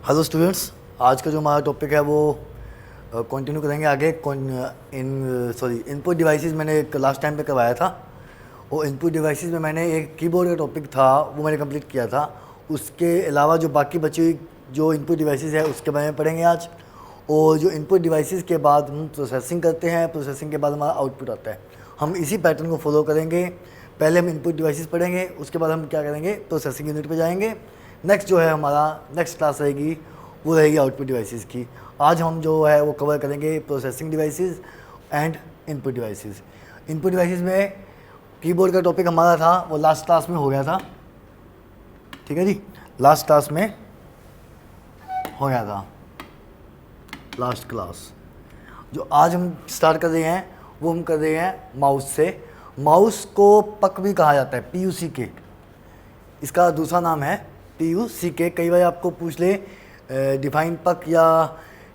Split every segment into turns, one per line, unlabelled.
Hello students, आज का जो हमारा टॉपिक है वो कंटिन्यू करेंगे आगे। इनपुट डिवाइसेस मैंने एक लास्ट टाइम पे करवाया था। वो इनपुट डिवाइसेस में मैंने एक कीबोर्ड का टॉपिक था वो मैंने कंप्लीट किया था। उसके अलावा जो बाकी बची हुई जो इनपुट डिवाइसेस है उसके बारे में पढ़ेंगे आज। और जो इनपुट डिवाइसेस के बाद हम प्रोसेसिंग करते हैं, प्रोसेसिंग के बाद हमारा आउटपुट आता है। हम इसी पैटर्न को फॉलो करेंगे। पहले हम इनपुट डिवाइसेस पढ़ेंगे, उसके बाद हम क्या करेंगे, प्रोसेसिंग यूनिट पे जाएंगे। नेक्स्ट जो है हमारा नेक्स्ट क्लास रहेगी वो रहेगी आउटपुट डिवाइसेस की। आज हम जो है वो कवर करेंगे processing devices and input devices. Input devices में कीबोर्ड का टॉपिक हमारा था वो लास्ट क्लास में हो गया था, ठीक है जी, लास्ट क्लास में हो गया था, लास्ट क्लास। जो आज हम स्टार्ट कर रहे हैं वो हम कर रहे हैं माउस से। माउस को पक भी कहा जाता है, PUCK, इसका दूसरा नाम है PUCK। कई बार आपको पूछ ले डिफाइन पक या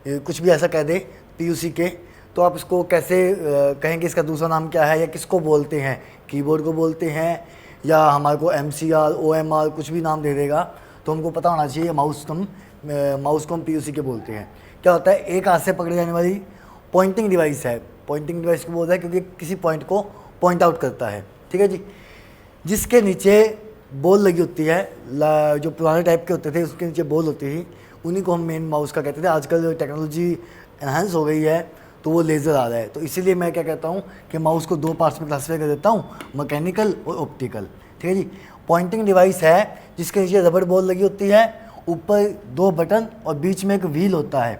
कुछ भी ऐसा कह दे PUCK, तो आप इसको कैसे कहेंगे, इसका दूसरा नाम क्या है या किसको बोलते हैं, कीबोर्ड को बोलते हैं या हमारे को MCR OMR कुछ भी नाम दे देगा, तो हमको पता होना चाहिए माउस को हम PUCK बोलते हैं। क्या होता है, एक हाथ से पकड़े जाने वाली पॉइंटिंग डिवाइस है। पॉइंटिंग डिवाइस को बोलता है क्योंकि किसी पॉइंट को पॉइंट आउट करता है, ठीक है जी। जिसके नीचे बॉल लगी होती है, जो पुराने टाइप के होते थे उसके नीचे बॉल होती थी, उन्हीं को हम मेन माउस का कहते थे। आजकल टेक्नोलॉजी एनहांस हो गई है तो वो लेज़र आ रहा है, तो इसीलिए मैं क्या कहता हूँ कि माउस को दो पार्ट्स में क्लासीफाई कर देता हूँ, मैकेनिकल और ऑप्टिकल, ठीक है जी। पॉइंटिंग डिवाइस है जिसके नीचे रबड़ बॉल लगी होती है, ऊपर दो बटन और बीच में एक व्हील होता है।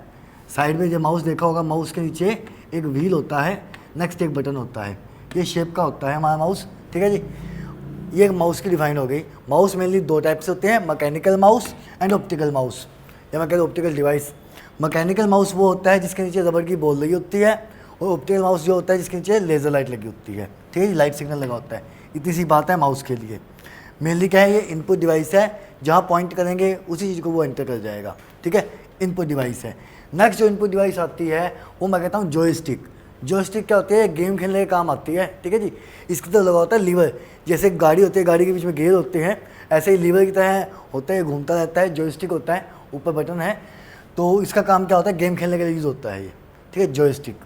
साइड में जो माउस देखा होगा, माउस के नीचे एक व्हील होता है, नेक्स्ट एक बटन होता है, ये शेप का होता है हमारा माउस, ठीक है जी। ये माउस की डिफाइन हो गई। माउस मेनली दो टाइप से होते हैं, mechanical mouse and optical mouse, या मैं कहता हूँ ऑप्टिकल डिवाइस। मैकेनिकल माउस वो होता है जिसके नीचे रबड़ की बॉल लगी होती है, और ऑप्टिकल माउस जो होता है जिसके नीचे लेज़र लाइट लगी होती है, ठीक है जी, लाइट सिग्नल लगा होता है। इतनी सी बात है माउस के लिए। मेनली क्या है, ये इनपुट डिवाइस है, जहाँ पॉइंट करेंगे उसी चीज़ को वो एंटर कर जाएगा, ठीक है, इनपुट डिवाइस है। नेक्स्ट जो इनपुट डिवाइस आती है वो मैं कहता हूँ जॉयस्टिक। जॉयस्टिक क्या होती है, गेम खेलने के काम आती है, ठीक है जी। इसकी तरह लगा होता है लीवर, जैसे गाड़ी होती है, गाड़ी के बीच में गेयर होते हैं, ऐसे ही लीवर की तरह होता है, घूमता रहता है। जॉयस्टिक होता है, ऊपर बटन है, तो इसका काम क्या होता है, गेम खेलने के लिए यूज़ होता है ये, ठीक है, जॉयस्टिक।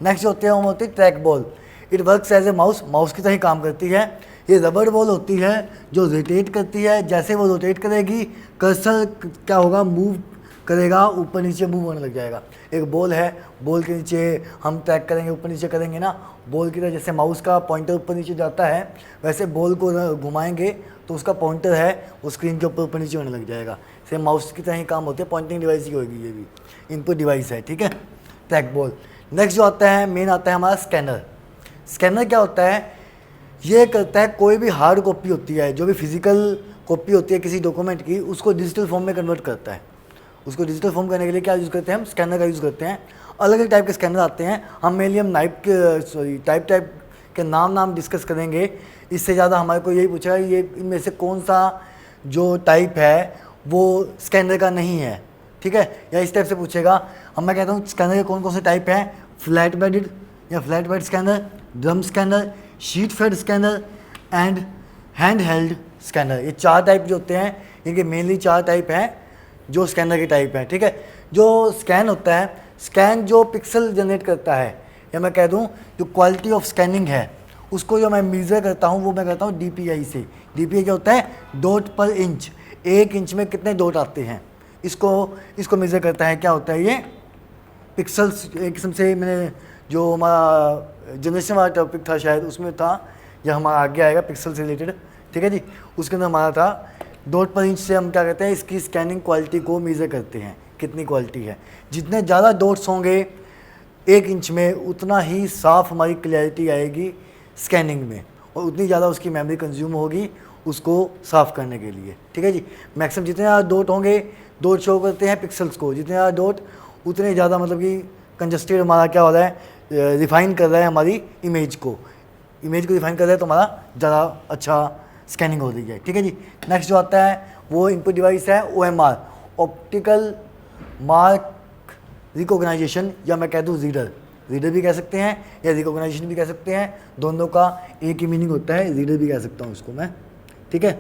नेक्स्ट जो होती है वो होती है track ball. It works as a mouse, mouse की तरह ही काम करती है। ये रबड़ बॉल होती है जो रोटेट करती है, जैसे वो रोटेट करेगी कर्सर क्या होगा, मूव करेगा, ऊपर नीचे मूव होने लग जाएगा। एक बॉल है, बॉल के नीचे हम ट्रैक करेंगे, ऊपर नीचे करेंगे ना, बॉल की तरह जैसे माउस का पॉइंटर ऊपर नीचे जाता है, वैसे बॉल को घुमाएंगे तो उसका पॉइंटर है वो स्क्रीन के ऊपर नीचे होने लग जाएगा। सेम माउस की तरह ही काम होती है, पॉइंटिंग डिवाइस ही होगी, ये भी इनपुट डिवाइस है, ठीक है, ट्रैक बॉल। नेक्स्ट जो आता है मेन आता है हमारा स्कैनर। स्कैनर क्या होता है, ये करता है कोई भी हार्ड कॉपी होती है, जो भी फिजिकल कॉपी होती है किसी डॉक्यूमेंट की, उसको डिजिटल फॉर्म में कन्वर्ट करता है। उसको डिजिटल फॉर्म करने के लिए क्या यूज़ करते हैं, हम स्कैनर का यूज़ करते हैं। अलग अलग टाइप के स्कैनर आते हैं, हम मेनली हम टाइप के नाम डिस्कस करेंगे। इससे ज़्यादा हमारे को यही पूछा है ये इनमें से कौन सा जो टाइप है वो स्कैनर का नहीं है, ठीक है, या इस टाइप से पूछेगा। मैं कहता हूँ स्कैनर के कौन कौन से टाइप हैं, फ्लैट बेडेड या flat bed scanner, drum scanner, sheet fed scanner and hand held scanner. ये चार टाइप जो होते हैं, इनके मेनली चार टाइप हैं जो स्कैनर के टाइप हैं, ठीक है। जो स्कैन होता है, स्कैन जो पिक्सल जनरेट करता है, या मैं कह दूं जो क्वालिटी ऑफ स्कैनिंग है, उसको जो मैं मेज़र करता हूं वो मैं कहता हूं DPI से। DPI क्या होता है, डॉट पर इंच, एक इंच में कितने डॉट आते हैं, इसको मेज़र करता है। क्या होता है ये, पिक्सल्स। एक किस्म से मैंने जो हमारा जनरेशन वाला टॉपिक था शायद उसमें था, या हमारा आगे आएगा पिक्सल से रिलेटेड, ठीक है जी, उसके अंदर हमारा था डॉट पर इंच से हम क्या कहते हैं, इसकी स्कैनिंग क्वालिटी को मेज़र करते हैं, कितनी क्वालिटी है। जितने ज़्यादा डॉट्स होंगे एक इंच में, उतना ही साफ़ हमारी क्लैरिटी आएगी स्कैनिंग में, और उतनी ज़्यादा उसकी मेमोरी कंज्यूम होगी उसको साफ़ करने के लिए, ठीक है जी। मैक्सिमम जितने ज़्यादा डॉट होंगे, डॉट शो करते हैं पिक्सल्स को, जितने ज़्यादा डॉट उतने ज़्यादा मतलब कि कंजस्टेड हमारा क्या हो रहा है, रिफाइन कर रहा है हमारी इमेज को रिफाइन कर रहा है, तो हमारा ज़्यादा अच्छा स्कैनिंग हो रही है, ठीक है जी। नेक्स्ट जो आता है वो इनपुट डिवाइस है OMR, ऑप्टिकल मार्क रिकॉग्नाइजेशन, या मैं कह दूँ रीडर भी कह सकते हैं या रिकॉग्नाइजेशन भी कह सकते हैं, दोनों का एक ही मीनिंग होता है, रीडर भी कह सकता हूँ उसको मैं, ठीक है।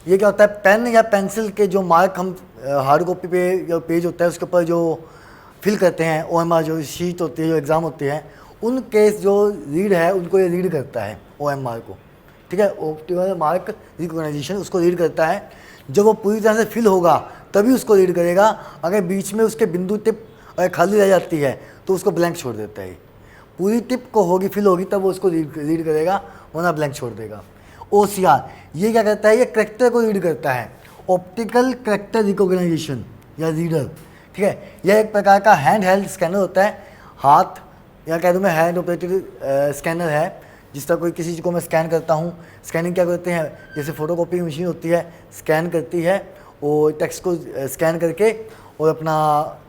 ये क्या होता है, पेन या पेंसिल के जो मार्क हम हार्ड कॉपी पे या पेज होता है उसके ऊपर जो फिल करते हैं, OMR जो शीट होती है, जो एग्ज़ाम होती है, उनके जो रीड है उनको ये रीड करता है OMR को, ठीक है, ऑप्टिकल मार्क रिकॉग्नाइजेशन उसको रीड करता है। जब वो पूरी तरह से फिल होगा तभी उसको रीड करेगा, अगर बीच में उसके बिंदु टिप अगर खाली रह जाती है तो उसको ब्लैंक छोड़ देता है। पूरी टिप को होगी फिल होगी तब वो उसको रीड करेगा, वरना ब्लैंक छोड़ देगा। OCR ये क्या करता है, ये करेक्टर को रीड करता है, ऑप्टिकल करेक्टर रिकॉग्नाइजेशन या रीडर, ठीक है। यह एक प्रकार का हैंड हेल्ड स्कैनर होता है, हाथ या कह दूँ मैं हैंड ऑपरेटेड स्कैनर है। जिस तरह कोई किसी चीज़ को मैं स्कैन करता हूँ, स्कैनिंग क्या करते हैं, जैसे फोटोकॉपी की मशीन होती है, स्कैन करती है और टेक्स्ट को स्कैन करके और अपना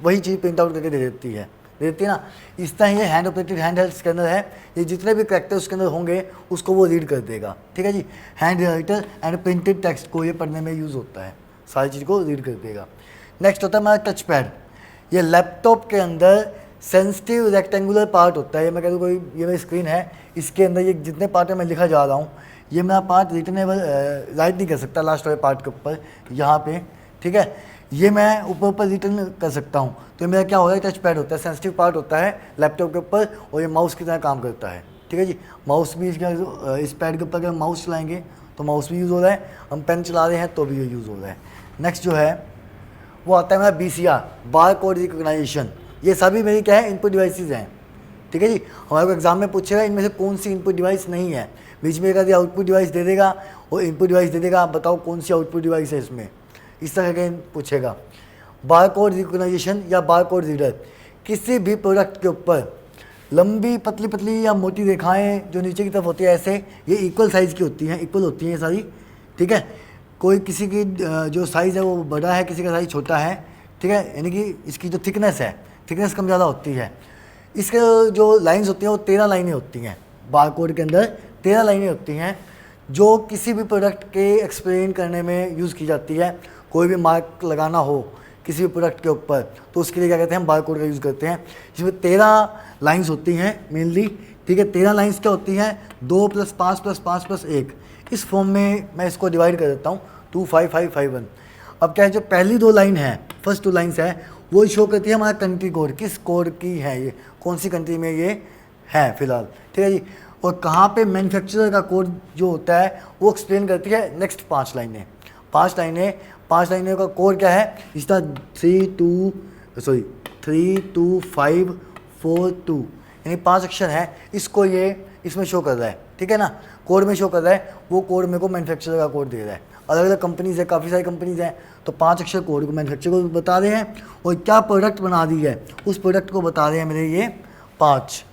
वही चीज़ प्रिंट आउट करके दे देती है ना। इस तरह ये hand operated hand held scanner है, ये जितने भी करेक्टर उसके अंदर होंगे उसको वो रीड कर देगा, ठीक है जी। Hand writer and printed text को ये पढ़ने में यूज़ होता है, सारी चीज़ को रीड कर देगा। नेक्स्ट होता है हमारा टच पैड। ये लैपटॉप के अंदर सेंसिटिव रेक्टेंगुलर पार्ट होता है, ये मैं कह दूँ कोई ये मेरी स्क्रीन है, इसके अंदर ये जितने पार्ट में मैं लिखा जा रहा हूँ, ये मेरा पार्ट रिटनेबल राइट नहीं कर सकता लास्ट वाले पार्ट के ऊपर यहाँ पे, ठीक है। ये मैं ऊपर रिटर्न कर सकता हूँ, तो मेरा क्या होगा, टच पैड होता है, सेंसिटिव पार्ट होता है लैपटॉप के ऊपर और ये माउस की तरह काम करता है, ठीक है जी। माउस भी इस पैड के ऊपर अगर माउस चलाएंगे तो माउस भी यूज़ हो रहा है, हम पेन चला रहे हैं तो भी ये यूज़ हो रहा है। नेक्स्ट जो है वो आता है मेरा BCR, बार कोड रिकॉग्नाइजेशन। ये सभी मेरी क्या है, इनपुट डिवाइसेस हैं, ठीक है जी। हमारे को एग्जाम में पूछेगा इनमें से कौन सी इनपुट डिवाइस नहीं है, बीच में एक आधी आउटपुट डिवाइस दे देगा और इनपुट डिवाइस दे देगा, आप बताओ कौन सी आउटपुट डिवाइस है इसमें, इस तरह के पूछेगा। बार कोड रिकॉग्नाइजेशन या बार कोड रीडर, किसी भी प्रोडक्ट के ऊपर लंबी पतली पतली या मोटी रेखाएं जो नीचे की तरफ होती है ऐसे, ये इक्वल साइज़ की होती हैं, इक्वल होती हैं ये सारी, ठीक है। कोई किसी की जो साइज़ है वो बड़ा है, किसी का साइज़ छोटा है, ठीक है, यानी कि इसकी जो थिकनेस है, थिकनेस कम ज़्यादा होती है। इसके जो लाइंस होती हैं वो 13 लाइनें होती हैं, बार कोड के अंदर 13 लाइनें होती हैं जो किसी भी प्रोडक्ट के एक्सप्लेन करने में यूज़ की जाती है। कोई भी मार्क लगाना हो किसी भी प्रोडक्ट के ऊपर तो उसके लिए क्या कहते हैं, हम बार कोड का यूज़ करते हैं, जिसमें 13 लाइंस होती हैं मेनली, ठीक है। 13 लाइंस क्या होती हैं, 2 + 5 + 5 + 1, इस फॉर्म में मैं इसको डिवाइड कर देता हूँ, 2 5 5 5 1। अब क्या है, जो पहली 2 लाइन है, फर्स्ट 2 लाइन्स है, वो शो करती है हमारा कंट्री कोड, किस कोड की है ये, कौन सी कंट्री में ये है फिलहाल, ठीक है जी। और कहाँ पे मैन्युफैक्चरर का कोड जो होता है वो एक्सप्लेन करती है नेक्स्ट 5 लाइनें। 5 लाइनें का कोड क्या है, इसका 3 2 5 4 2, यानी 5 अक्षर है, इसको ये इसमें शो कर रहा है, ठीक है ना, कोड में शो कर रहा है। वो कोड मेरे को मैन्युफैक्चरर का कोड दे रहा है। अलग अलग कंपनीज़ है, काफ़ी सारी कंपनीज़ हैं, तो 5 अक्षर कोड को मैन्युफैक्चरर को बता रहे हैं और क्या प्रोडक्ट बना दी है उस प्रोडक्ट को बता रहे हैं मेरे ये 5,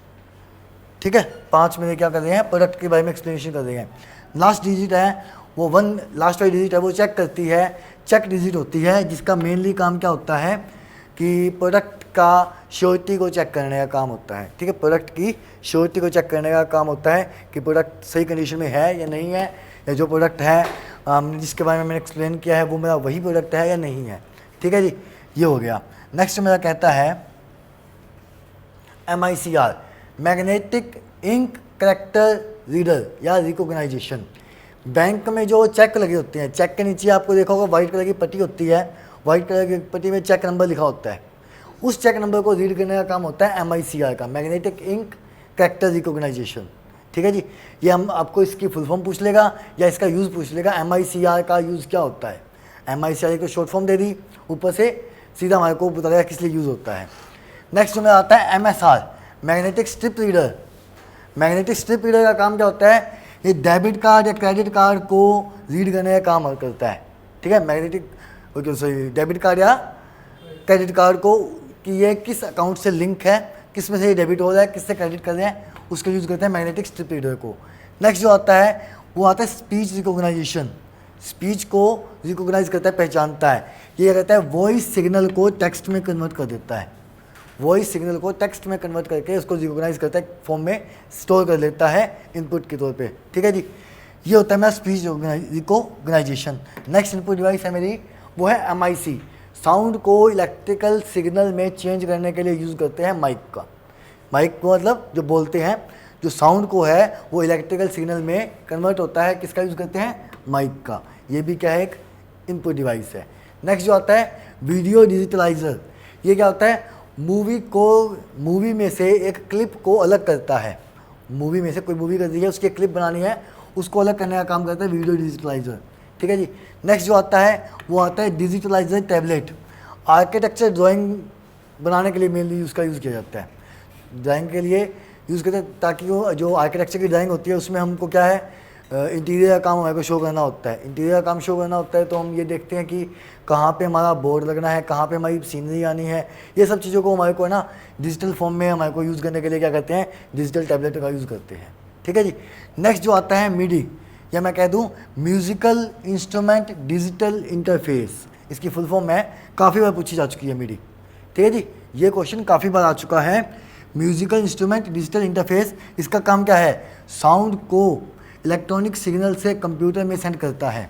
ठीक है। 5 मेरे क्या कर रहे हैं, प्रोडक्ट के बारे में एक्सप्लेनेशन कर रहे हैं। लास्ट डिजिट है वो 1, लास्ट वाली डिजिट है वो चेक करती है, चेक डिजिट होती है, जिसका मेनली काम क्या होता है कि प्रोडक्ट का श्योरिटी को चेक करने का काम होता है, ठीक है। प्रोडक्ट की श्योरिटी को चेक करने का काम होता है कि प्रोडक्ट सही कंडीशन में है या नहीं है, या जो प्रोडक्ट है जिसके बारे में मैंने एक्सप्लेन किया है वो मेरा वही प्रोडक्ट है या नहीं है, ठीक है जी। ये हो गया। नेक्स्ट मेरा कहता है MICR, magnetic ink character reader या रिकॉग्नाइजेशन। बैंक में जो चेक लगे होते हैं, चेक के नीचे आपको देखा होगा वाइट कलर की पट्टी होती है, वाइट कलर की पट्टी में चेक नंबर लिखा होता है, उस चेक नंबर को रीड करने का काम होता है MICR का, मैग्नेटिक इंक करेक्टर रिकॉग्नाइजेशन, ठीक है जी। ये हम आपको इसकी फुल फॉर्म पूछ लेगा या इसका यूज़ पूछ लेगा, MICR का यूज़ क्या होता है। MICR को शॉर्ट फॉर्म दे दी, ऊपर से सीधा हमारे को बता देगा किस लिए यूज़ होता है। नेक्स्ट में आता है MSR, magnetic strip reader. Magnetic strip reader का काम क्या होता है, ये डेबिट कार्ड या क्रेडिट कार्ड को रीड करने का काम करता है, ठीक है। मैग्नेटिक डेबिट कार्ड या क्रेडिट कार्ड को कि ये किस अकाउंट से लिंक है, किस में से ये डेबिट हो रहा है, किससे क्रेडिट कर रहे हैं, उसका यूज़ करते हैं मैग्नेटिक स्ट्रिप रीडर को। नेक्स्ट जो आता है वो आता है स्पीच रिकॉग्नाइजेशन, स्पीच को रिकॉग्नाइज करता है, पहचानता है। ये कहता है वॉइस सिग्नल को टेक्स्ट में कन्वर्ट कर देता है, वॉइस सिग्नल को टेक्स्ट में कन्वर्ट करके उसको रिकॉग्नाइज करता है, फॉर्म में स्टोर कर लेता है इनपुट के तौर पे, ठीक है जी। ये होता है मेरा speech recognisation. Next input device है मेरी, वो है MIC, साउंड को इलेक्ट्रिकल सिग्नल में चेंज करने के लिए यूज़ करते हैं माइक का। माइक को मतलब जो बोलते हैं, जो साउंड को है वो इलेक्ट्रिकल सिग्नल में कन्वर्ट होता है, किसका यूज़ करते हैं, माइक का। ये भी क्या है, एक इनपुट डिवाइस है। नेक्स्ट जो आता है वीडियो डिजिटलाइजर, ये क्या होता है, मूवी में से एक क्लिप को अलग करता है। मूवी में से कोई मूवी कर दी है, उसकी क्लिप बनानी है, उसको अलग करने का काम करता है वीडियो डिजिटलाइजर, ठीक है जी। नेक्स्ट जो आता है वो आता है डिजिटलाइजर टैबलेट। आर्किटेक्चर ड्राइंग बनाने के लिए मेनली उसका यूज़ किया जाता है, ड्राइंग के लिए यूज़ करते हैं, ताकि वो जो आर्किटेक्चर की ड्राइंग होती है उसमें हमको क्या है, इंटीरियर का काम हमारे को शो करना होता है। इंटीरियर का काम शो करना होता है तो हम ये देखते हैं कि कहाँ पे हमारा बोर्ड लगना है, कहाँ पे हमारी सीनरी आनी है, ये सब चीज़ों को हमारे को है ना डिजिटल फॉर्म में हमारे को यूज़ करने के लिए क्या करते हैं, डिजिटल टैबलेट का यूज़ करते हैं, ठीक है जी। नेक्स्ट जो आता है मिडी, या मैं कह दूँ म्यूज़िकल इंस्ट्रूमेंट डिजिटल इंटरफेस, इसकी फुल फॉर्म है, काफ़ी बार पूछी जा चुकी है मिडी, ठीक है जी। ये क्वेश्चन काफ़ी बार आ चुका है। म्यूज़िकल इंस्ट्रूमेंट डिजिटल इंटरफेस, इसका काम क्या है, साउंड को इलेक्ट्रॉनिक सिग्नल से कंप्यूटर में सेंड करता है।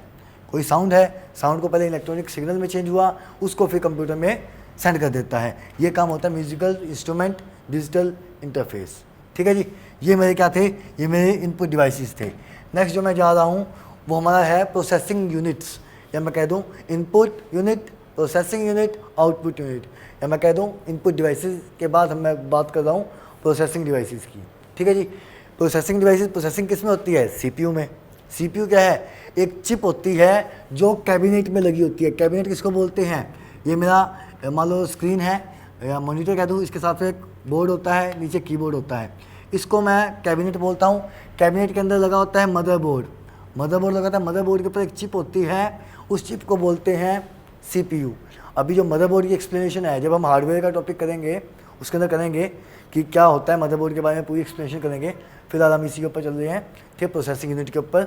कोई साउंड है, साउंड को पहले इलेक्ट्रॉनिक सिग्नल में चेंज हुआ, उसको फिर कंप्यूटर में सेंड कर देता है। ये काम होता है म्यूज़िकल इंस्ट्रूमेंट डिजिटल इंटरफेस, ठीक है जी। ये मेरे क्या थे, ये मेरे इनपुट डिवाइसेस थे। नेक्स्ट जो मैं जा रहा हूँ वो हमारा है प्रोसेसिंग यूनिट्स, या मैं कह दूँ input unit, processing unit, output unit, या मैं कह दूँ इनपुट डिवाइसेस के बाद मैं बात कर रहा हूँ प्रोसेसिंग डिवाइसेस की, ठीक है जी। प्रोसेसिंग डिवाइसेस, प्रोसेसिंग किस में होती है, सीपीयू में। सीपीयू क्या है, एक चिप होती है जो कैबिनेट में लगी होती है। कैबिनेट किसको बोलते हैं, ये मेरा मान लो स्क्रीन है या मॉनिटर कह दूँ, इसके साथ एक बोर्ड होता है, नीचे कीबोर्ड होता है, इसको मैं कैबिनेट बोलता हूँ। कैबिनेट के अंदर लगा होता है मदरबोर्ड, मदरबोर्ड लगा होता है, मदरबोर्ड के ऊपर एक चिप होती है, उस चिप को बोलते हैं सीपीयू। अभी जो मदरबोर्ड की एक्सप्लेनेशन है, जब हम हार्डवेयर का टॉपिक करेंगे उसके अंदर करेंगे कि क्या होता है मदरबोर्ड के बारे में पूरी एक्सप्लेनेशन करेंगे। फिलहाल हम इसी के ऊपर चल रहे हैं, ठीक, प्रोसेसिंग यूनिट के ऊपर।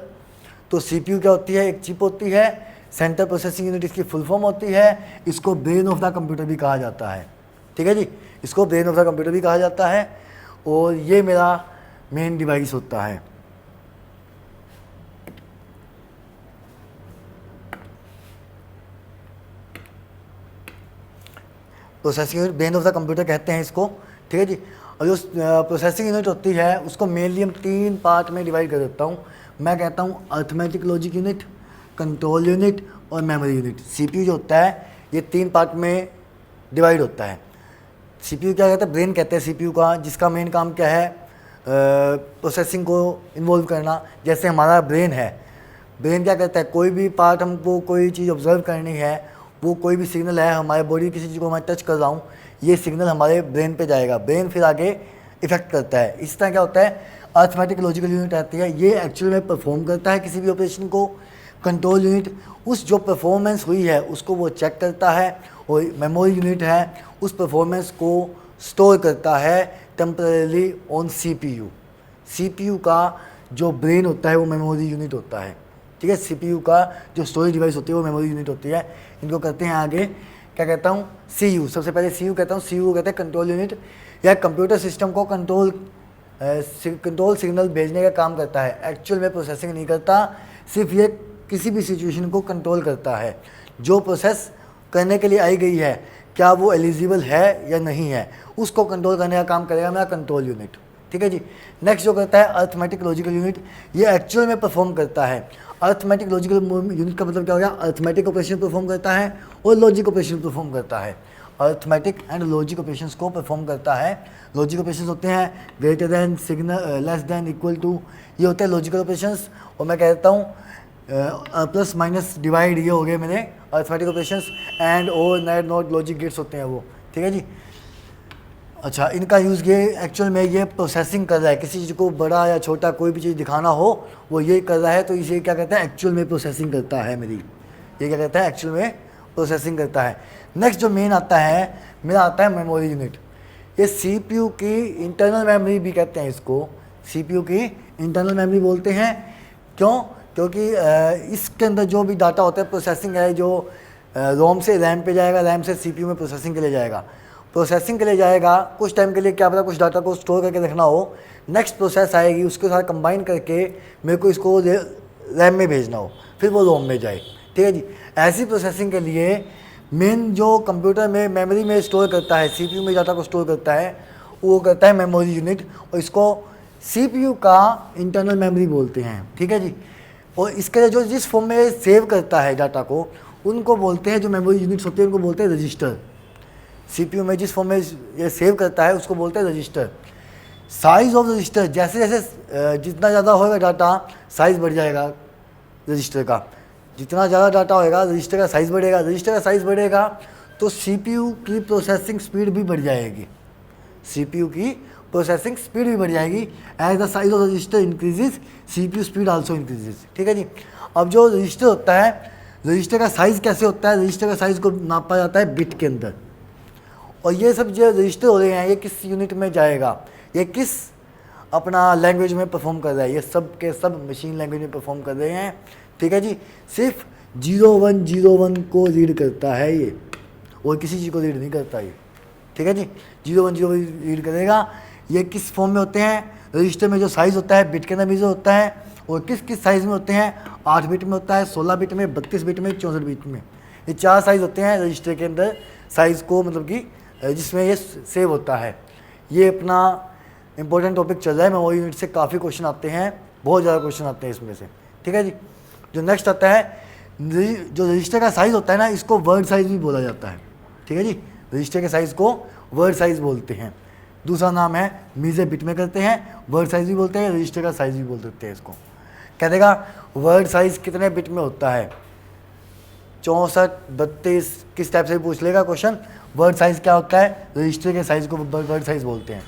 तो सीपीयू क्या होती है, एक चिप होती है, सेंटर प्रोसेसिंग यूनिट इसकी फुल फॉर्म होती है। इसको ब्रेन ऑफ द कंप्यूटर भी कहा जाता है, ठीक है जी, इसको ब्रेन ऑफ द कंप्यूटर भी कहा जाता है। और ये मेरा मेन डिवाइस होता है। Processing unit, brain of the computer कहते हैं इसको, ठीक है जी। और जो प्रोसेसिंग यूनिट होती है उसको मेनली हम 3 पार्ट में डिवाइड कर देता हूँ। मैं कहता हूँ arithmetic logic unit, control unit और मेमोरी यूनिट। सीपीयू जो होता है ये 3 पार्ट में डिवाइड होता है। सीपीयू क्या कहता है, ब्रेन कहते हैं सीपीयू का, जिसका मेन काम क्या है, प्रोसेसिंग को इन्वॉल्व करना। जैसे हमारा ब्रेन है, ब्रेन क्या करता है, कोई भी पार्ट हमको कोई चीज़ ऑब्जर्व करनी है, वो कोई भी सिग्नल है हमारे बॉडी किसी चीज़ को मैं टच कर रहा हूँ, ये सिग्नल हमारे ब्रेन पे जाएगा, ब्रेन फिर आगे इफेक्ट करता है। इस तरह क्या होता है, अर्थमेटिक लॉजिकल यूनिट आती है, ये एक्चुअल में परफॉर्म करता है किसी भी ऑपरेशन को। कंट्रोल यूनिट उस जो परफॉर्मेंस हुई है उसको वो चेक करता है। और मेमोरी यूनिट है उस परफॉर्मेंस को स्टोर करता है टेम्परेली ऑन सीपीयू। सीपीयू का जो ब्रेन होता है वो मेमोरी यूनिट होता है, ठीक है। सीपीयू का जो स्टोरेज डिवाइस होती है वो मेमोरी यूनिट होती है। इनको करते हैं आगे, क्या कहता हूँ, सीयू। सबसे पहले सीयू कहता हूँ, सीयू कहते हैं कंट्रोल यूनिट, या कंप्यूटर सिस्टम को कंट्रोल सिग्नल भेजने का काम करता है। एक्चुअल में प्रोसेसिंग नहीं करता, सिर्फ ये किसी भी सिचुएशन को कंट्रोल करता है। जो प्रोसेस करने के लिए आई गई है क्या वो एलिजिबल है या नहीं है, उसको कंट्रोल करने का काम करेगा मेरा कंट्रोल यूनिट, ठीक है जी। नेक्स्ट जो करता है अर्थमेटिक लॉजिकल यूनिट, ये एक्चुअल में परफॉर्म करता है। अर्थमेटिक लॉजिकल यूनिट का मतलब क्या हो गया, अर्थमेटिक ऑपरेशन परफॉर्म करता है और लॉजिक ऑपरेशन परफॉर्म करता है। अर्थमेटिक एंड लॉजिक ऑपरेशंस को परफॉर्म करता है। लॉजिक ऑपरेशंस होते हैं greater than, signal, less than, equal to, ये होते हैं लॉजिकल ऑपरेशंस। और मैं कहता हूँ प्लस माइनस डिवाइड, ये हो गए मैंने अर्थमेटिक ऑपरेशंस। एंड और नेट नोट लॉजिक गेट्स होते हैं वो, ठीक है जी। अच्छा, इनका यूज़ ये एक्चुअल में ये प्रोसेसिंग कर रहा है, किसी चीज़ को बड़ा या छोटा कोई भी चीज़ दिखाना हो वो ये कर रहा है, तो इसे क्या कहता है, एक्चुअल में प्रोसेसिंग करता है मेरी, ये क्या कहता है, एक्चुअल में प्रोसेसिंग करता है। नेक्स्ट जो मेन आता है मेरा आता है मेमोरी यूनिट। ये सीपीयू की इंटरनल मेमोरी भी कहते हैं इसको, सीपीयू की इंटरनल मेमोरी बोलते हैं। क्यों? क्योंकि इसके अंदर जो भी डाटा होता है प्रोसेसिंग है, जो रोम से रैम पे जाएगा, रैम से सीपीयू में प्रोसेसिंग के लिए जाएगा, प्रोसेसिंग के लिए जाएगा कुछ टाइम के लिए, क्या पता कुछ डाटा को स्टोर करके रखना हो, नेक्स्ट प्रोसेस आएगी उसके साथ कंबाइन करके मेरे को इसको रैम में भेजना हो, फिर वो रोम में जाए, ठीक है जी। ऐसी प्रोसेसिंग के लिए मेन जो कंप्यूटर में मेमोरी में स्टोर करता है, सीपीयू में डाटा को स्टोर करता है, वो करता है मेमोरी यूनिट। और इसको CPU का इंटरनल मेमोरी बोलते हैं, ठीक है जी। और इसके लिए जो जिस फॉर्म में सेव करता है डाटा को, उनको बोलते हैं, जो मेमोरी यूनिट्स होते हैं उनको बोलते हैं रजिस्टर। CPU में जिस फॉर्म में ये सेव करता है उसको बोलते हैं रजिस्टर। साइज ऑफ रजिस्टर, जैसे जैसे जितना ज़्यादा होगा डाटा, साइज़ बढ़ जाएगा रजिस्टर का। जितना ज़्यादा डाटा होएगा रजिस्टर का साइज़ बढ़ेगा, रजिस्टर का साइज़ बढ़ेगा तो CPU की प्रोसेसिंग स्पीड भी बढ़ जाएगी। CPU की प्रोसेसिंग स्पीड भी बढ़ जाएगी। As the size of register increases CPU speed also increases, ठीक है जी। अब जो रजिस्टर होता है, रजिस्टर का साइज़ कैसे होता है, रजिस्टर का साइज़ को नापा जाता है बिट के अंदर। और ये सब जो रजिस्टर हो रहे हैं ये किस यूनिट में जाएगा, ये किस अपना लैंग्वेज में परफॉर्म कर रहा है, ये सब के सब मशीन लैंग्वेज में परफॉर्म कर रहे हैं, ठीक है जी। सिर्फ 0101 को रीड करता है ये, और किसी चीज़ को रीड नहीं करता ये, ठीक है जी। 0101 रीड करेगा। ये किस फॉर्म में होते हैं, रजिस्टर में जो साइज़ होता है बिट के अंदर मेजर होता है, और किस किस साइज़ में होते हैं, 8 बिट में होता है, 16 बिट में, 32 बिट में, 64 बिट में। ये 4 साइज़ होते हैं रजिस्टर के अंदर, साइज़ को मतलब कि जिसमें ये सेव होता है। ये अपना इंपॉर्टेंट टॉपिक चल रहा है, मेमोरी यूनिट से काफ़ी क्वेश्चन आते हैं, बहुत ज़्यादा क्वेश्चन आते हैं इसमें से, ठीक है जी। जो नेक्स्ट आता है, जो रजिस्टर का साइज़ होता है ना, इसको वर्ड साइज़ भी बोला जाता है, ठीक है जी। रजिस्टर के साइज़ को वर्ड साइज़ बोलते हैं। दूसरा नाम है मीज़र बिट में करते हैं, वर्ड साइज़ भी बोलते हैं, रजिस्टर का साइज़ भी बोल सकते हैं इसको। कह देगा वर्ड साइज़ कितने बिट में होता है, 64, 32, किस टाइप से पूछ लेगा क्वेश्चन। वर्ड साइज़ क्या होता है, रजिस्टर के साइज़ को वर्ड साइज़ बोलते हैं,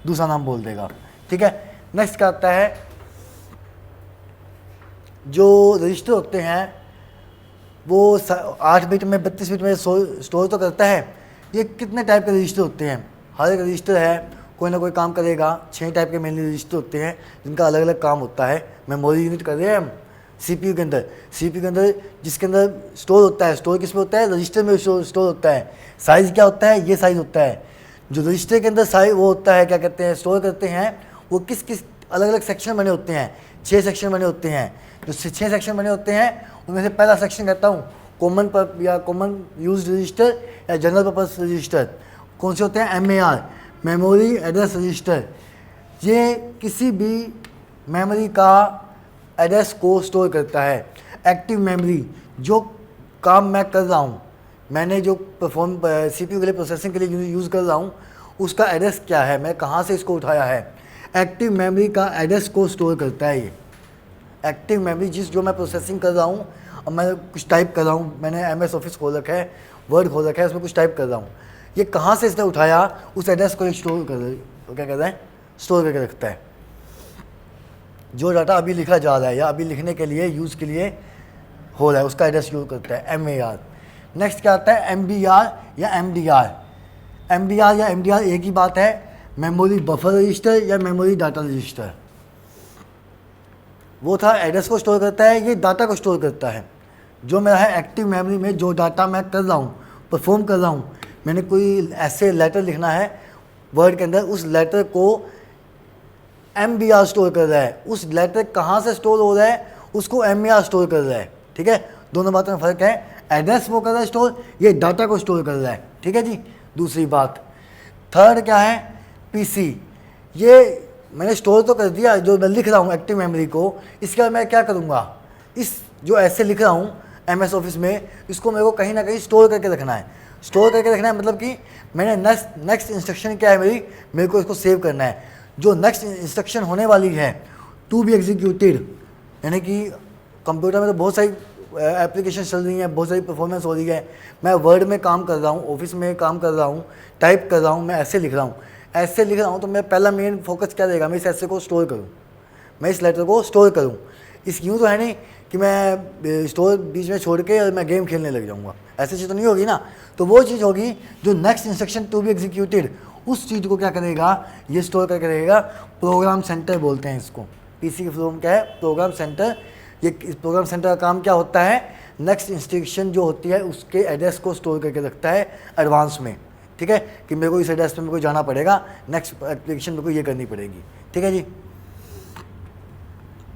दूसरा नाम बोल देगा, ठीक है। नेक्स्ट क्या आता है, जो रजिस्टर होते हैं वो 8 बिट में, 32 बिट में स्टोर तो करता है। ये कितने टाइप के रजिस्टर होते हैं, हर एक रजिस्टर है कोई ना कोई काम करेगा। 6 टाइप के मेनली रजिस्टर होते हैं जिनका अलग अलग काम होता है। मेमोरी यूनिट कर रहे हैं हम CPU के अंदर, CPU के अंदर जिसके अंदर स्टोर होता है, स्टोर किस में होता है, रजिस्टर में स्टोर होता है। साइज़ क्या होता है, ये साइज़ होता है। जो रजिस्टर के अंदर साइज वो होता है, क्या कहते हैं, स्टोर करते हैं, वो किस किस अलग अलग सेक्शन बने होते हैं, 6 सेक्शन बने होते हैं। जो 6 सेक्शन बने होते हैं उनमें से पहला सेक्शन कहता हूँ कॉमन या कॉमन यूज रजिस्टर या जनरल पर्पस रजिस्टर। कौन से होते हैं, MAR, मेमोरी एड्रेस रजिस्टर। ये किसी भी मेमोरी का एड्रेस को स्टोर करता है। एक्टिव मेमोरी, जो काम मैं कर रहा हूँ, मैंने जो परफॉर्म CPU के लिए प्रोसेसिंग के लिए यूज़ कर रहा हूँ, उसका एड्रेस क्या है, मैं कहाँ से इसको उठाया है, एक्टिव मेमोरी का एड्रेस को स्टोर करता है ये। एक्टिव मेमोरी जो मैं प्रोसेसिंग कर रहा हूँ, अब मैं कुछ टाइप कर रहा हूँ, मैंने MS ऑफिस खोल रखा है, वर्ड खोल रखा है, उसमें कुछ टाइप कर रहा हूँ, ये कहाँ से इसने उठाया, उस एड्रेस को स्टोर कर क्या कहता है, स्टोर करके रखता है। जो डाटा अभी लिखा जा रहा है या अभी लिखने के लिए यूज़ के लिए हो रहा है, उसका एड्रेस यूज़ करता है, MAR। नेक्स्ट क्या आता है, MBR या MDR। MBR या MDR एक ही बात है, मेमोरी बफर रजिस्टर या मेमोरी डाटा रजिस्टर। वो था एड्रेस को स्टोर करता है, ये डाटा को स्टोर करता है। जो मेरा है एक्टिव मेमोरी में जो डाटा मैं कर रहा हूँ, परफॉर्म कर रहा हूँ, मैंने कोई ऐसे लेटर लिखना है वर्ड के अंदर, उस लेटर को MBR स्टोर कर रहा है। उस लेटर कहाँ से स्टोर हो रहा है, उसको MAR स्टोर कर रहा है, ठीक है। दोनों बातों में फ़र्क है, एड्रेस वो कर रहा है स्टोर, ये डाटा को स्टोर कर रहा है, ठीक है जी। दूसरी बात, थर्ड क्या है, PC। ये मैंने स्टोर तो कर दिया, जो मैं लिख रहा हूँ एक्टिव मेमोरी को, इसके बाद मैं क्या करूँगा, इस जो ऐसे लिख रहा हूँ MS ऑफिस में, इसको मेरे को कहीं ना कहीं स्टोर करके रखना है। स्टोर करके रखना है मतलब कि मैंने नेक्स्ट इंस्ट्रक्शन क्या है मेरे को इसको सेव करना है। जो नेक्स्ट इंस्ट्रक्शन होने वाली है टू बी एग्जीक्यूटेड, यानी कि कंप्यूटर में तो बहुत सारी एप्लीकेशन चल रही हैं, बहुत सारी परफॉर्मेंस हो रही है। मैं वर्ड में काम कर रहा हूँ, ऑफिस में काम कर रहा हूँ, टाइप कर रहा हूँ, मैं ऐसे लिख रहा हूँ, ऐसे लिख रहा हूँ, तो मैं पहला मेन फोकस क्या रहेगा, मैं इस ऐसे को स्टोर करूँ, मैं इस लेटर को स्टोर करूँ। इस यूँ तो है नहीं कि मैं स्टोर बीच में छोड़ के और मैं गेम खेलने लग जाऊँगा, ऐसी चीज़ तो नहीं होगी ना। तो वो चीज़ होगी जो next instruction to be executed, उस चीज़ को क्या करेगा, ये स्टोर करके रहेगा। प्रोग्राम सेंटर बोलते हैं इसको। PC की फॉर्म क्या है, प्रोग्राम सेंटर। ये प्रोग्राम सेंटर का काम क्या होता है, नेक्स्ट इंस्ट्रक्शन जो होती है उसके एड्रेस को स्टोर करके रखता है एडवांस में, ठीक है, कि मेरे को इस एड्रेस पे मेरे को जाना पड़ेगा, नेक्स्ट एप्लीकेशन मेरे को ये करनी पड़ेगी, ठीक है जी।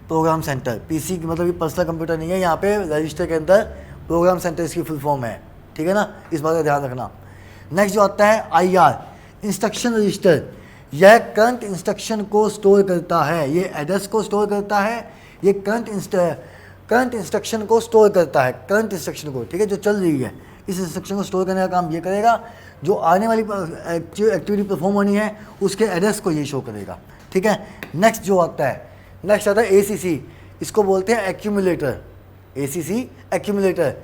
प्रोग्राम सेंटर, PC की मतलब ये पर्सनल कंप्यूटर नहीं है, यहाँ पे रजिस्टर के अंदर प्रोग्राम सेंटर इसकी फुल फॉर्म है, ठीक है ना, इस बात का ध्यान रखना। नेक्स्ट जो आता है IR, इंस्ट्रक्शन रजिस्टर। यह करंट इंस्ट्रक्शन को स्टोर करता है, ये एड्रेस को स्टोर करता है, ये करंट इंस्ट्रक्शन को स्टोर करता है, करंट इंस्ट्रक्शन को, ठीक है, जो चल रही है इस इंस्ट्रक्शन को स्टोर करने का काम ये करेगा। जो आने वाली एक्टिविटी परफॉर्म होनी है उसके एड्रेस को ये शो करेगा, ठीक है। नेक्स्ट जो आता है, नेक्स्ट आता है ACC, इसको बोलते हैं एक्यूमुलेटर, ACC एक्यूमुलेटर।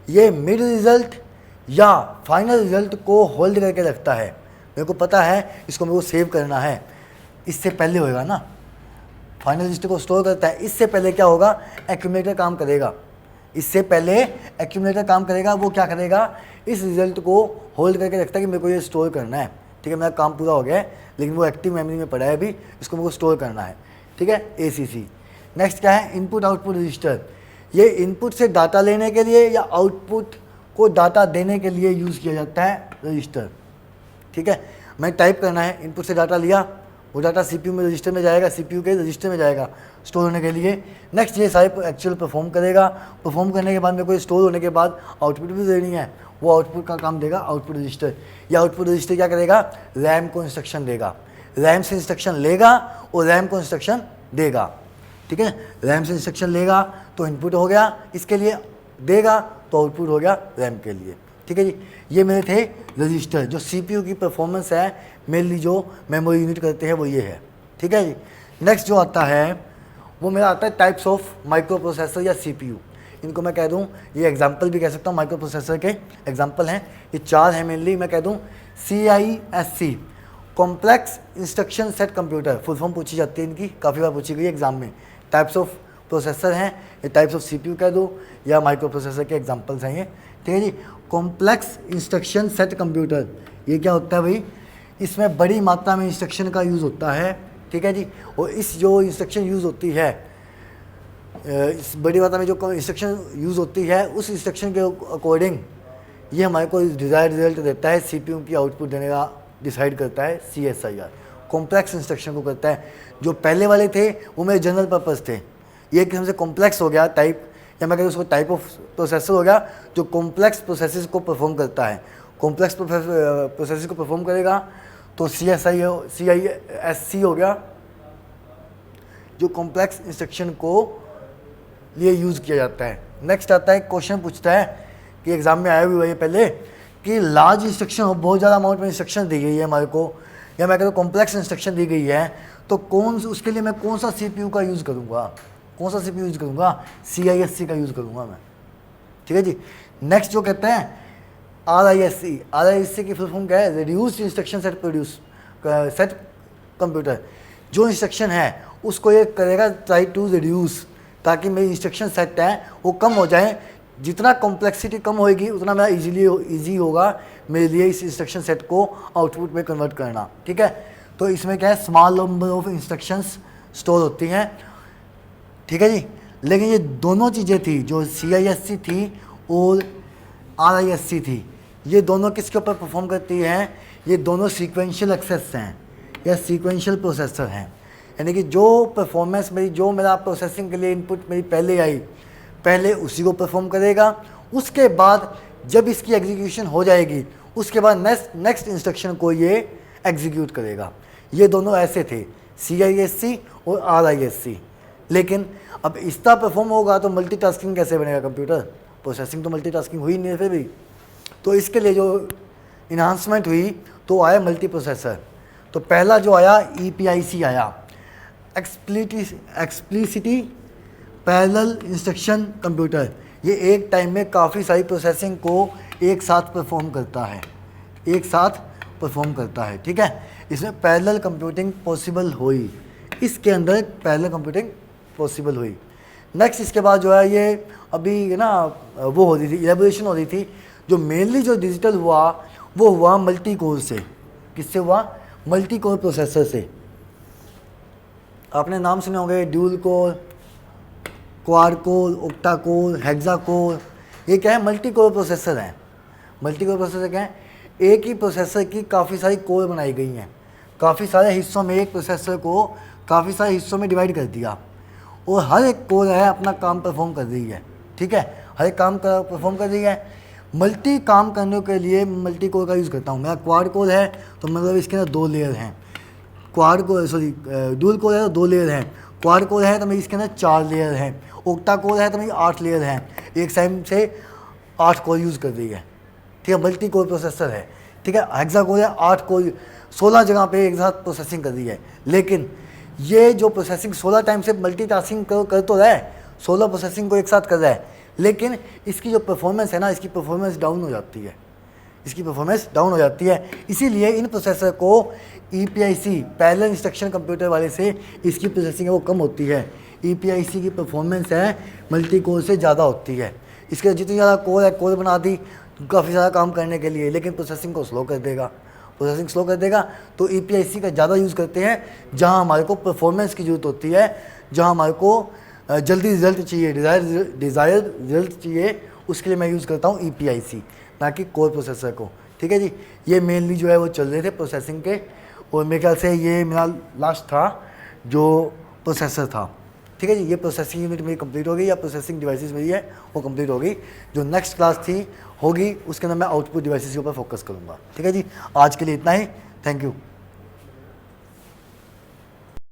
ये मिड रिजल्ट या फाइनल रिजल्ट को होल्ड करके रखता है। मेरे को पता है इसको मेरे को सेव करना है, इससे पहले होएगा ना, फाइनल रिजल्ट को स्टोर करता है, इससे पहले क्या होगा, एक्यूमुलेटर काम करेगा, इससे पहले एक्यूमुलेटर काम करेगा। वो क्या करेगा, इस रिजल्ट को होल्ड करके रखता है कि मेरे को ये स्टोर करना है, ठीक है, मेरा काम पूरा हो गया है, लेकिन वो एक्टिव मेमोरी में पड़ा है अभी, इसको मेरे को स्टोर करना है, ठीक है, ACC। नेक्स्ट क्या है, इनपुट आउटपुट रजिस्टर। ये इनपुट से डाटा लेने के लिए या आउटपुट को डाटा देने के लिए यूज़ किया जाता है रजिस्टर, ठीक है। मैं टाइप करना है, इनपुट से डाटा लिया, वो डाटा CPU में रजिस्टर में जाएगा, CPU के रजिस्टर में जाएगा स्टोर होने के लिए। नेक्स्ट ये सारे एक्चुअल परफॉर्म करेगा, परफॉर्म करने के बाद मेरे को स्टोर होने के बाद आउटपुट भी देनी है, वो आउटपुट का काम देगा आउटपुट रजिस्टर। या आउटपुट रजिस्टर क्या करेगा, रैम को इंस्ट्रक्शन देगा, रैम से इंस्ट्रक्शन लेगा और रैम को इंस्ट्रक्शन देगा, ठीक है। रैम से इंस्ट्रक्शन लेगा तो इनपुट हो गया इसके लिए, देगा तो आउटपुट हो गया रैम के लिए, ठीक है जी। ये मेरे थे रजिस्टर। जो CPU की परफॉर्मेंस है मेनली जो मेमोरी यूनिट करते हैं वो ये है, ठीक है जी। नेक्स्ट जो आता है वो मेरा आता है टाइप्स ऑफ माइक्रो प्रोसेसर या CPU। इनको मैं कह दूँ, ये एग्जांपल भी कह सकता हूँ, माइक्रो प्रोसेसर के एग्जांपल हैं ये 4 हैं मेनली। मैं कह दूँ CISC, complex instruction set computer, full form पूछी जाती है इनकी, काफ़ी बार पूछी गई एग्जाम में। टाइप्स ऑफ प्रोसेसर हैं ये, टाइप्स ऑफ CPU कह दो या माइक्रो प्रोसेसर के एग्जांपल्स हैं ये, ठीक है जी। कॉम्प्लेक्स इंस्ट्रक्शन सेट कंप्यूटर, ये क्या होता है भाई, इसमें बड़ी मात्रा में इंस्ट्रक्शन का यूज़ होता है, ठीक है जी। और इस जो इंस्ट्रक्शन यूज़ होती है, इस बड़ी मात्रा में जो इंस्ट्रक्शन यूज़ होती है उस इंस्ट्रक्शन के अकॉर्डिंग ये हमारे को डिज़ायर्ड रिजल्ट देता है, CPU की आउटपुट देने का डिसाइड करता है CSIR, कॉम्प्लेक्स इंस्ट्रक्शन को करता है। जो पहले वाले थे वो मेरे जनरल पर्पस थे, ये एक किस्म से कॉम्प्लेक्स हो गया टाइप, या मैं कहता हूँ उसको टाइप ऑफ प्रोसेसर हो गया जो कॉम्प्लेक्स प्रोसेसेस को परफॉर्म करता है। कॉम्प्लेक्स प्रोसेसेस को परफॉर्म करेगा तो CISC हो गया, जो कॉम्प्लेक्स इंस्ट्रक्शन को लिए यूज़ किया जाता है। नेक्स्ट आता है, क्वेश्चन पूछता है कि एग्जाम में आया हुआ है पहले कि लार्ज इंस्ट्रक्शन हो, बहुत ज़्यादा अमाउंट में इंस्ट्रक्शन दी गई है हमारे को, या मैं कहता हूँ कॉम्प्लेक्स इंस्ट्रक्शन दी गई है, तो उसके लिए मैं कौन सा CPU का यूज़ करूँगा, कौन सा CPU यूज़ करूँगा, CISC का यूज़ करूँगा मैं, ठीक है जी। नेक्स्ट जो कहते हैं RISC की फुल फॉर्म क्या है, reduced instruction set produce set computer. जो इंस्ट्रक्शन है उसको ये करेगा ट्राई टू रिड्यूस, ताकि मेरी इंस्ट्रक्शन सेट है वो कम हो जाए, जितना कॉम्प्लेक्सिटी कम होएगी उतना मेरा ईजी होगा मेरे लिए इस इंस्ट्रक्शन सेट को आउटपुट में कन्वर्ट करना, ठीक है। तो इसमें क्या है, small number of instructions store होती हैं, ठीक है जी। लेकिन ये दोनों चीज़ें थी, जो CISC थी और RISC थी, ये दोनों किसके ऊपर परफॉर्म करती हैं, ये दोनों सीक्वेंशियल एक्सेस हैं या सीक्वेंशियल प्रोसेसर हैं। यानी कि जो परफॉर्मेंस मेरी, जो मेरा प्रोसेसिंग के लिए इनपुट मेरी पहले आई, पहले उसी को परफॉर्म करेगा, उसके बाद जब इसकी एग्जीक्यूशन हो जाएगी उसके बाद नेक्स्ट इंस्ट्रक्शन को ये एग्जीक्यूट करेगा। ये दोनों ऐसे थे CISC और RISC। लेकिन अब इसका परफॉर्म होगा तो मल्टीटास्किंग कैसे बनेगा कंप्यूटर, प्रोसेसिंग तो मल्टीटास्किंग हुई नहीं है फिर भी। तो इसके लिए जो इन्हांसमेंट हुई तो आया मल्टी प्रोसेसर। तो पहला जो आया EPIC आया, एक्सप्लिसिटी पैरेलल इंस्ट्रक्शन कंप्यूटर। ये एक टाइम में काफ़ी सारी प्रोसेसिंग को एक साथ परफॉर्म करता है, एक साथ परफॉर्म करता है, ठीक है। इसमें पैरेलल कंप्यूटिंग पॉसिबल हुई, इसके अंदर पैरेलल कंप्यूटिंग पॉसिबल हुई। नेक्स्ट इसके बाद जो है ये अभी ना वो हो रही थी, इलेबोरेशन हो रही थी, जो मेनली जो डिजिटल हुआ वो हुआ मल्टी कोर से। किससे हुआ, मल्टी कोर प्रोसेसर से। आपने नाम सुने होंगे, dual core, quad core, octa core, hexa core. ये क्या है, मल्टी कोर प्रोसेसर हैं। मल्टी कोर प्रोसेसर क्या है, एक ही प्रोसेसर की काफ़ी सारी कोर बनाई गई हैं, काफ़ी सारे हिस्सों में, एक प्रोसेसर को काफ़ी सारे हिस्सों में डिवाइड कर दिया और हर एक कोर है अपना काम परफॉर्म कर रही है, ठीक है, हर एक काम का परफॉर्म कर रही है। मल्टी काम करने के लिए मल्टी कोर का यूज़ करता हूँ। मेरा क्वाड कोर है तो मतलब इसके अंदर 2 लेयर हैं, quad core sorry dual core है तो 2 लेयर हैं, क्वाड कोर है तो मेरी इसके अंदर 4 लेयर हैं, ओक्टा कोर है तो मेरी 8 लेयर हैं, एक टाइम से 8 कोर यूज़ कर दी है, ठीक है। मल्टी कोर प्रोसेसर है, ठीक है। हेक्सा कोर है 8 कोर 16 जगह पे एक साथ प्रोसेसिंग कर दी है, लेकिन ये जो प्रोसेसिंग 16 टाइम से मल्टीटास्किंग कर तो रहा है, 16 प्रोसेसिंग को एक साथ कर रहा है, लेकिन इसकी जो परफॉर्मेंस है ना, इसकी परफॉर्मेंस डाउन हो जाती है, इसकी परफॉर्मेंस डाउन हो जाती है। इसीलिए इन प्रोसेसर को EPIC पैरेलल इंस्ट्रक्शन कंप्यूटर वाले से इसकी प्रोसेसिंग है वो कम होती है। EPIC की परफॉर्मेंस है मल्टी कोर से ज़्यादा होती है। इसके जितनी ज़्यादा कोर है, कोर बना दी काफ़ी ज़्यादा काम करने के लिए, लेकिन प्रोसेसिंग को स्लो कर देगा, प्रोसेसिंग स्लो कर देगा। तो EPIC का ज़्यादा यूज़ करते हैं जहाँ हमारे को परफॉर्मेंस की ज़रूरत होती है, जहाँ हमारे को जल्दी रिजल्ट चाहिए, डिज़ायर रिजल्ट चाहिए, उसके लिए मैं यूज़ करता हूँ EPIC, ना कि कोर प्रोसेसर को, ठीक है जी। ये मेनली जो है वो चल रहे थे प्रोसेसिंग के, और मेरे ख्याल से ये मेरा लास्ट था जो प्रोसेसर था, ठीक है जी। ये प्रोसेसिंग यूनिट मेरी कंप्लीट हो गई, या प्रोसेसिंग डिवाइसेस मेरी है वो कंप्लीट हो गई। जो नेक्स्ट क्लास थी होगी उसके अंदर मैं आउटपुट डिवाइसेस के ऊपर फोकस करूँगा, ठीक है जी। आज के लिए इतना ही, थैंक यू।